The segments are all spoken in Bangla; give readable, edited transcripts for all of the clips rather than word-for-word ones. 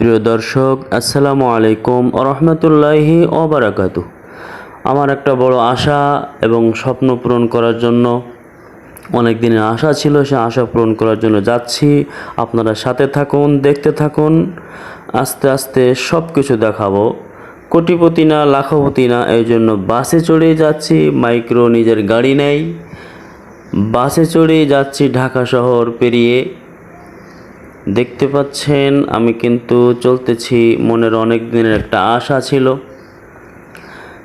প্রিয় দর্শক, আসসালামু আলাইকুম ওয়া রাহমাতুল্লাহি ওয়া বারাকাতুহু। আমার একটা বড় আশা এবং স্বপ্ন পূরণ করার জন্য অনেক দিনের আশা ছিল, সে আশা পূরণ করার জন্য যাচ্ছি। আপনারা সাথে থাকুন, দেখতে থাকুন। আস্তে আস্তে সব কিছু দেখাবো। কোটিপতি না, লাখপতি না, এই জন্য বাসে চড়েই যাচ্ছি। মাইক্রো নিজের গাড়ি নেই, বাসে চড়েই যাচ্ছি ঢাকা শহর পেরিয়ে। দেখতে পাচ্ছেন আমি কিন্তু চলতেছি। মনের অনেক দিনের একটা আশা ছিল,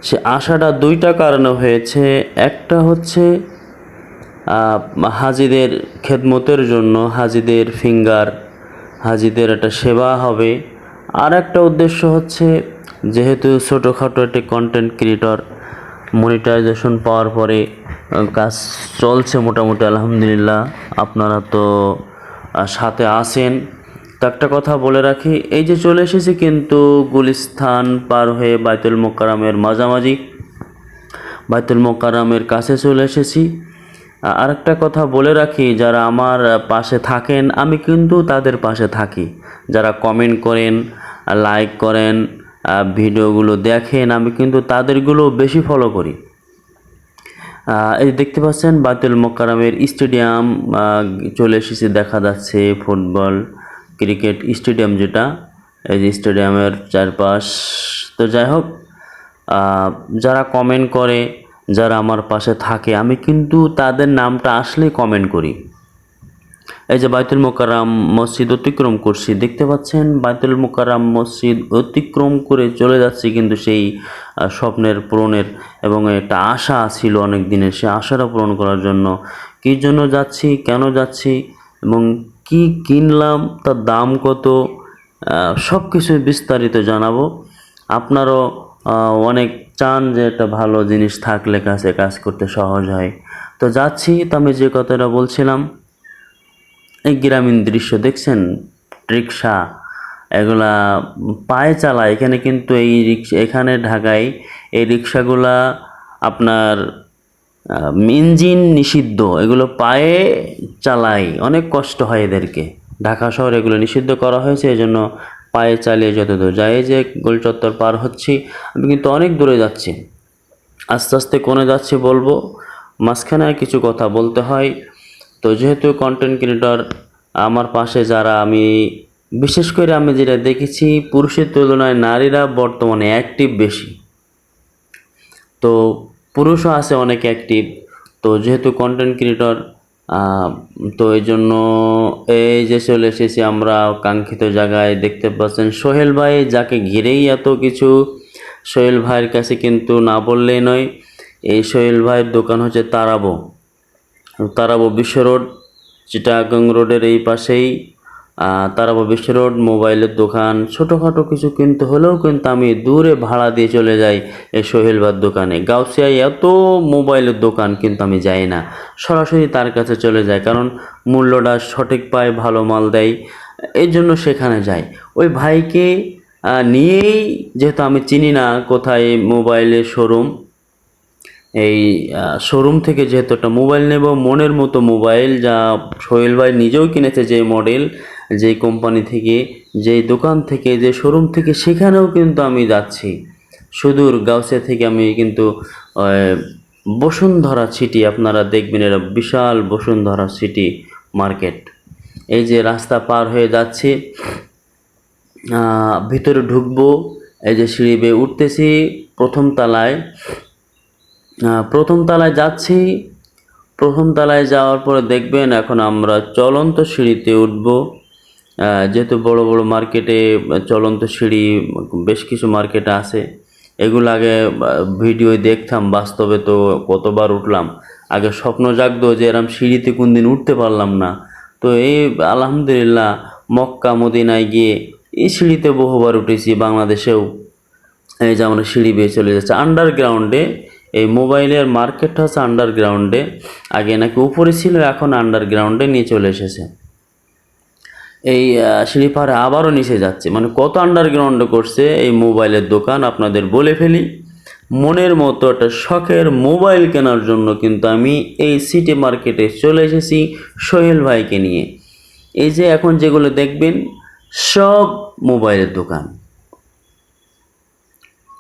সে আশাটা দুইটা কারণে হয়েছে। একটা হচ্ছে হাজিদের খেদমতের জন্য, হাজিদের ফিঙ্গার, হাজিদের একটা সেবা হবে। আর একটা উদ্দেশ্য হচ্ছে, যেহেতু ছোটোখাটো একটি কন্টেন্ট ক্রিয়েটর, মনিটাইজেশন পাওয়ার পরে কাজ চলছে মোটামুটি আলহামদুলিল্লাহ। আপনারা তো সাথে আসেন। তো একটা কথা বলে রাখি, এই যে চলে এসেছি কিন্তু গুলিস্তান পার হয়ে বাইতুল মোকাররমের মাঝামাঝি, বাইতুল মোকাররমের কাছে চলে এসেছি। আরেকটা কথা বলে রাখি, যারা আমার পাশে থাকেন, আমি কিন্তু তাদের পাশে থাকি। যারা কমেন্ট করেন, লাইক করেন, ভিডিওগুলো দেখেন, আমি কিন্তু তাদেরগুলো বেশি ফলো করি। এই দেখতে পাচ্ছেন বাইতুল মোকাররমের স্টেডিয়াম চলে এসেছে, দেখা যাচ্ছে ফুটবল ক্রিকেট স্টেডিয়াম যেটা, এই যে স্টেডিয়ামের চারপাশ। তো যাই হোক, যারা কমেন্ট করে, যারা আমার পাশে থাকে, আমি কিন্তু তাদের নামটা আসলেই কমেন্ট করি। এই যে বাইতুল মোকাররম মসজিদ অতিক্রম করছি, দেখতে পাচ্ছেন বাইতুল মোকাররম মসজিদ অতিক্রম করে চলে যাচ্ছি কিন্তু সেই স্বপ্নের পূরণের, এবং একটা আশা ছিল অনেক দিনের, সে আশাটা পূরণ করার জন্য। কী জন্য যাচ্ছি, কেন যাচ্ছি এবং কি কিনলাম, তার দাম কত, সব কিছু বিস্তারিত জানাবো। আপনারও অনেক চান যে একটা ভালো জিনিস থাকলে কাছে কাজ করতে সহজ হয়। তো যাচ্ছি। তো আমি যে কথাটা বলছিলাম, এই গ্রামীণ দৃশ্য দেখছেন, রিক্সা এগুলা পায়ে চালায় এখানে, কিন্তু এই রিক্সা এখানে ঢাকায় এই রিক্সাগুলা আপনার ইঞ্জিন নিষিদ্ধ, এগুলো পায়ে চালায়, অনেক কষ্ট হয় এদেরকে। ঢাকা শহরে এগুলো নিষিদ্ধ করা হয়েছে, এই জন্য পায়ে চালিয়ে যত দূর যায়। এই যে গোল চত্বর পার হচ্ছি, আমি কিন্তু অনেক দূরে যাচ্ছি, আস্তে আস্তে কোণে যাচ্ছি বলবো, মাঝখানে কিছু কথা বলতে হয়। তো যেহেতু কন্টেন্ট ক্রিয়েটর, আমার পাশে যারা, আমি বিশেষ করে আমি যেটা দেখেছি, পুরুষের তুলনায় নারীরা বর্তমানে অ্যাক্টিভ বেশি। তো পুরুষও আছে অনেক অ্যাক্টিভ। তো যেহেতু কন্টেন্ট ক্রিয়েটর, তো এই জন্য এই যে চলে এসেছি আমরা কাঙ্ক্ষিত জায়গায়। দেখতে পাচ্ছেন সোহেল ভাই, যাকে ঘিরেই এত কিছু। সোহেল ভাইয়ের কাছে কিন্তু না বললেই নয়। এই সোহেল ভাইয়ের দোকান হচ্ছে তারাবো বিশ্ব রোড, চিটাগাং রোডের এই পাশেই তারাবো বিশ্ব রোড মোবাইলের দোকান। ছোটোখাটো কিছু কিনতে হলেও কিন্তু আমি দূরে ভাড়া দিয়ে চলে যাই এই সোহেল ভাইয়ের দোকানে। গাউসিয়ায় এত মোবাইলের দোকান কিন্তু আমি যাই না, সরাসরি তার কাছে চলে যাই, কারণ মূল্যটা সঠিক পায়, ভালো মাল দেয়, এই জন্য সেখানে যাই। ওই ভাইকে নিয়েই, যেহেতু আমি চিনি না কোথায় মোবাইলের শোরুম, এই শোরুম থেকে যেহেতু একটা মোবাইল নেব, মনের মতো মোবাইল, যা সোহেল ভাই নিজেও কিনেছে, যে মডেল, যেই কোম্পানি থেকে, যেই দোকান থেকে, যে শোরুম থেকে, সেখানেও কিন্তু আমি যাচ্ছি সুদূর গাউসিয়া থেকে। আমি কিন্তু বসুন্ধরা সিটি, আপনারা দেখবেন এরা বিশাল বসুন্ধরা সিটি মার্কেট। এই যে রাস্তা পার হয়ে যাচ্ছি, ভিতরে ঢুকবো, এই যে সিঁড়ি বেয়ে উঠতেছি প্রথম তলায় যাচ্ছি। প্রথম তলায় যাওয়ার পরে দেখবেন এখন আমরা চলন্ত সিঁড়িতে উঠব। যেহেতু বড় বড় মার্কেটে চলন্ত সিঁড়ি বেশ কিছু মার্কেটে আছে, এগুলো আগে ভিডিও দেখতাম, বাস্তবে তো কতবার উঠলাম। আগে স্বপ্ন জাগতো যে এরম সিঁড়িতে কোন দিন উঠতে পারলাম না। তো এই আলহামদুলিল্লাহ মক্কা মদিনায় গিয়ে এই সিঁড়িতে বহুবার উঠেছি, বাংলাদেশেও। এই যে আমরা সিঁড়ি বেয়ে চলে যাচ্ছি আন্ডারগ্রাউন্ডে। এই মোবাইলের মার্কেটটা হচ্ছে আন্ডারগ্রাউন্ডে, আগে নাকি উপরে ছিল, এখন আন্ডারগ্রাউন্ডে নিয়ে চলে এসেছে। এই সিঁড়ি পাহাড়ে আবারও নিচে যাচ্ছে, মানে কত আন্ডারগ্রাউন্ডে করছে এই মোবাইলের দোকান আপনাদের বলে ফেলি। মনের মতো একটা শখের মোবাইল কেনার জন্য কিন্তু আমি এই সিটি মার্কেটে চলে এসেছি সোহেল ভাইকে নিয়ে। এই যে এখন যেগুলো দেখবেন, সব মোবাইলের দোকান।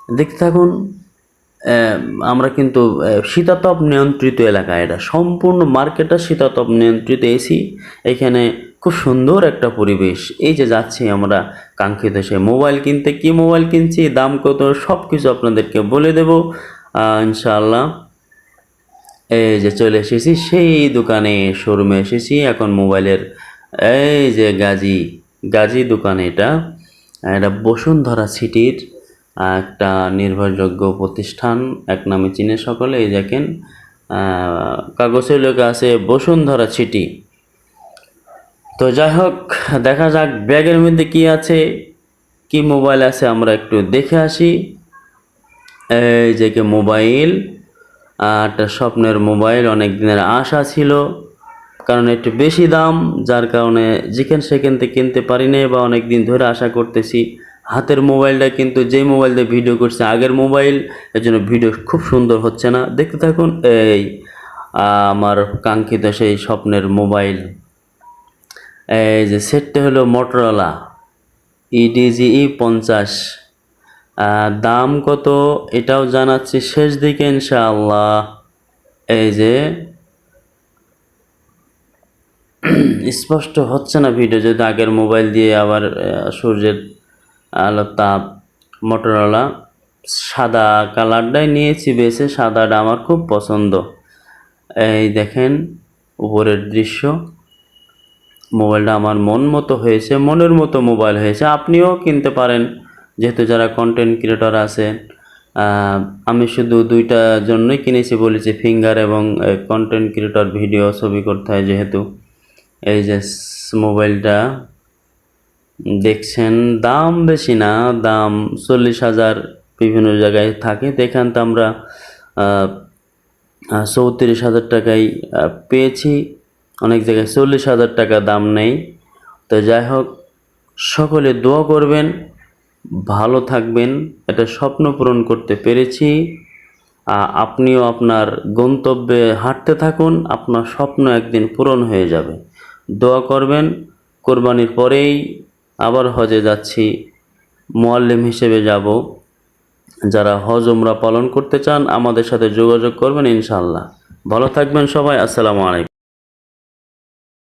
দেখতে থাকুন। আমরা কিন্তু শীতাতপ নিয়ন্ত্রিত এলাকা, এটা সম্পূর্ণ মার্কেটটা শীতাতপ নিয়ন্ত্রিত এসি। এখানে খুব সুন্দর একটা পরিবেশ। এই যে যাচ্ছি আমরা কাঙ্ক্ষিত সে মোবাইল কিনতে, কি মোবাইল কিনছি, দাম কত, সব কিছু আপনাদেরকে বলে দেব ইনশাআল্লাহ। এই যে চলে এসেছি সেই দোকানে, শোরুমে এসেছি এখন মোবাইলের। এই যে গাজী দোকান, এটা এটা বসুন্ধরা সিটির একটা নির্ভরযোগ্য প্রতিষ্ঠান, এক নামে চিনে সকলে। এই দেখেন কাগজে লেখা আছে বসুন্ধরা সিটি। তো যাই হোক, দেখা যাক ব্যাগের মধ্যে কি আছে, কি মোবাইল আছে, আমরা একটু দেখে আসি। এই যে মোবাইল, একটা স্বপ্নের মোবাইল, অনেক দিনের আশা ছিল, কারণ একটু বেশি দাম, যার কারণে যেখান সেখান থেকে কিনতে পারি না, বা অনেক দিন ধরে আশা করতেছি। হাতের মোবাইলটা কিন্তু যে মোবাইল দিয়ে ভিডিও করছে আগের মোবাইল, এর জন্য ভিডিও খুব সুন্দর হচ্ছে না। দেখতে থাকুন। এই আমার কাঙ্ক্ষিত সেই স্বপ্নের মোবাইল। এই যে সেটটা হলো মোটরোলা EDGE 50। দাম কত এটাও জানাচ্ছি শেষ দিকে ইনশাআল্লাহ। এই যে স্পষ্ট হচ্ছে না ভিডিও, যদি আগের মোবাইল দিয়ে আবার সূর্যের আলোর তাপ। মোটরোলা সাদা কালারটাই নিয়েছি বেছে, সাদাটা আমার খুব পছন্দ। এই দেখেন উপরের দৃশ্য, মোবাইলটা আমার মন মতো হয়েছে, মনের মতো মোবাইল হয়েছে। আপনিও কিনতে পারেন, যেহেতু যারা কন্টেন্ট ক্রিয়েটর আছে। আমি শুধু দুইটা জন্যই কিনেছি বলেছি, ফিঙ্গার এবং কন্টেন্ট ক্রিয়েটর, ভিডিও ছবি করতে হয় যেহেতু। এই যে মোবাইলটা দেখছেন, দাম বেশি না, দাম 40,000 বিভিন্ন জায়গায় থাকে। এখান তো আমরা 34,000 টাকায় পেয়েছি, অনেক জায়গায় 40,000 টাকা দাম নেই। তো যাই হোক, সকলে দোয়া করবেন, ভালো থাকবেন। এটা স্বপ্ন পূরণ করতে পেরেছি। আপনিও আপনার গন্তব্যে হাঁটতে থাকুন, আপনার স্বপ্ন একদিন পূরণ হয়ে যাবে। দোয়া করবেন। কোরবানির পরেই আবার হজে যাচ্ছি, মুআল্লিম হিসেবে যাব। যারা হজ উমরা পালন করতে চান আমাদের সাথে যোগাযোগ করবেন ইনশাআল্লাহ। ভালো থাকবেন সবাই। আসসালামু আলাইকুম।